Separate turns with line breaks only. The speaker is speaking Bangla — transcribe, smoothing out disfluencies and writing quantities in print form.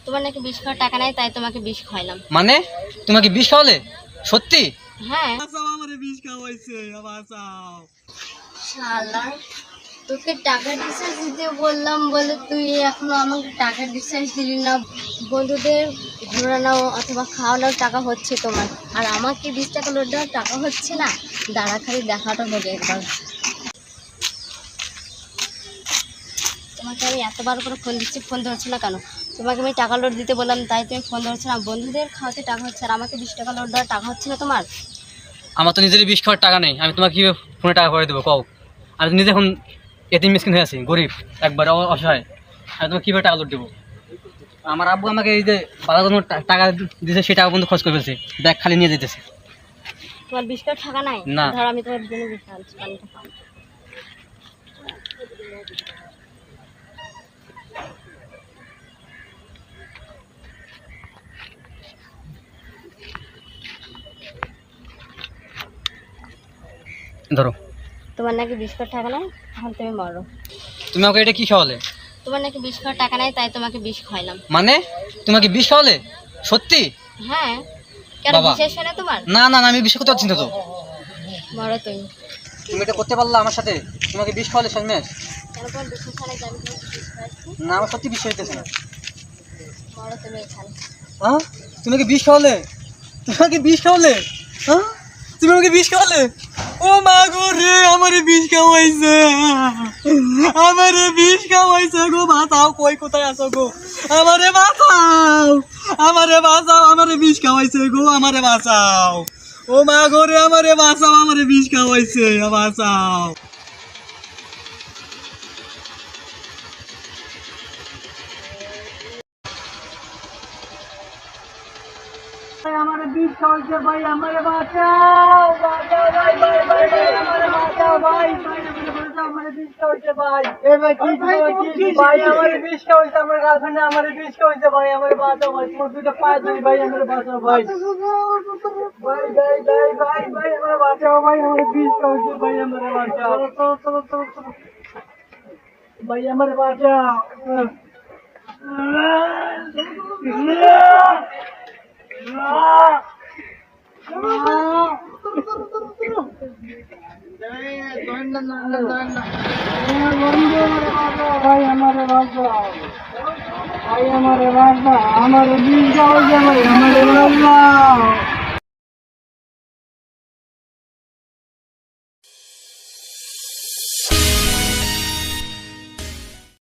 তোমার নাকি বিষ খাওয়ার টাকা নাই, তাই তোমাকে বিষ খাওয়াইলাম।
মানে তোমাকে বিষ খাওয়ালে? সত্যি?
হ্যাঁ।
আমারে বিষ খাওয়াইছে, বাঁচাও।
শালা, তোকে টাকা ডিসচার্জ দিতে বললাম বলে তুই এখনো আমাকে টাকা ডিসচার্জ দিলি না। বন্ধুদের ঘোরানো অথবা খাওয়ানোর টাকা হচ্ছে তোমার, আর আমাকে 20 টাকা লোড দেওয়ার টাকা হচ্ছে না। দাঁড়া, খালি দেখাটা হবে একবার। তোমাকে আমি এতবার করে ফোন দিচ্ছি, ফোন ধরছো না কেন? তোমাকে আমি টাকা লোড দিতে বললাম, তাই তুমি ফোন ধরছো না। বন্ধুদের খাওয়াতে টাকা হচ্ছে, আর আমাকে 20 টাকা লোড দেওয়ার টাকা হচ্ছে না তোমার।
আমার তো নিজেরই বিষ খাওয়ার টাকা নেই, আমি তোমাকে কীভাবে ফোনে টাকা করে দেবো কও? আমি তো নিজে এখন এতিম মিসকিন হয়ে আছি, গরিব একবার অসহায়। আমি তোমাকে কীভাবে টাকা লোড দেবো? আমার আব্বু আমাকে এই যে বাজার জন্য টাকা দিয়েছে, সেই টাকা বন্ধু খরচ করে ফেলছে, ব্যাগ খালি নিয়ে যেতেছে।
তোমার 20 টাকা টাকা নাই?
না।
ধর, আমি তোমার জন্য বিষ আনছি, পানিটা খাও।
ধরো।
তোমার নাকি 20 টাকা নাই, এখন তুমি মরো।
তুমি আমাকে এটা কি খাওয়ালে?
তোমার নাকি 20 টাকা নাই, তাই তোমাকে বিষ খাওয়াইলাম।
মানে তোমাকে বিষ খাওয়ালে? সত্যি?
হ্যাঁ। কেন,
বাবা।
বিশেষ হয় না তোমার?
না না না, আমি বিষ করতে পারছি না তো।
মরো তুমি।
তুমি এটা করতে পারলা আমার সাথে? তোমাকে বিষ খাওয়ালে শেষমেশ?
কেন তোমার বিশেষ হয় না যে আমি তোমাকে বিষ খাওয়াইছি?
না, আমার সত্যি বিষ হইতেছে না।
মরো তুমি এখানে।
হ্যাঁ, তোমাকে বিষ খাওয়ালে? তোমাকে বিষ খাওয়ালে? হ্যাঁ, তুমি আমাকে বিষ খাওয়ালে? ও মা গো রে, আমারে বিষ খাওয়াইছে, আমারে বিষ খাওয়াইছে গো। বাঁচাও, কই কোথায় আছো গো? আমারে বাঁচাও, আমারে বাঁচাও, আমারে বিষ খাওয়াইছে গো, আমারে বাঁচাও। ও মা গো রে, আমারে বাঁচাও, আমারে বিষ খাওয়াইছে, বাঁচাও। আমারে বিষ খাওয়াইছে ভাই, আমারে বাঁচাও, বাঁচাও ভাই, ভাই ভাই ভাই, আমারে বাঁচাও ভাই, ভাই আমারে বাঁচাও, আমারে বিষ খাওয়াইছে ভাই। এ ভাই কি ভাই, আমারে বিষ খাওয়াইছে, আমার গার্লফ্রেন্ড আমারে বিষ খাওয়াইছে ভাই, আমারে বাঁচাও ভাই, তোমার দুইটা পায়ে ধরি ভাই, আমারে বাঁচাও ভাই, ভাই ভাই ভাই ভাই ভাই, আমারে বাঁচাও ভাই, আমারে বিষ খাওয়াইছে ভাই, আমারে বাঁচাও, ভাই আমারে বাঁচাও। ভাই আমারে বাঁচাও, ভাই আমারে বাঁচাও, আমারে বিষ খাওয়াইছে ভাই, আমারে বাঁচাও।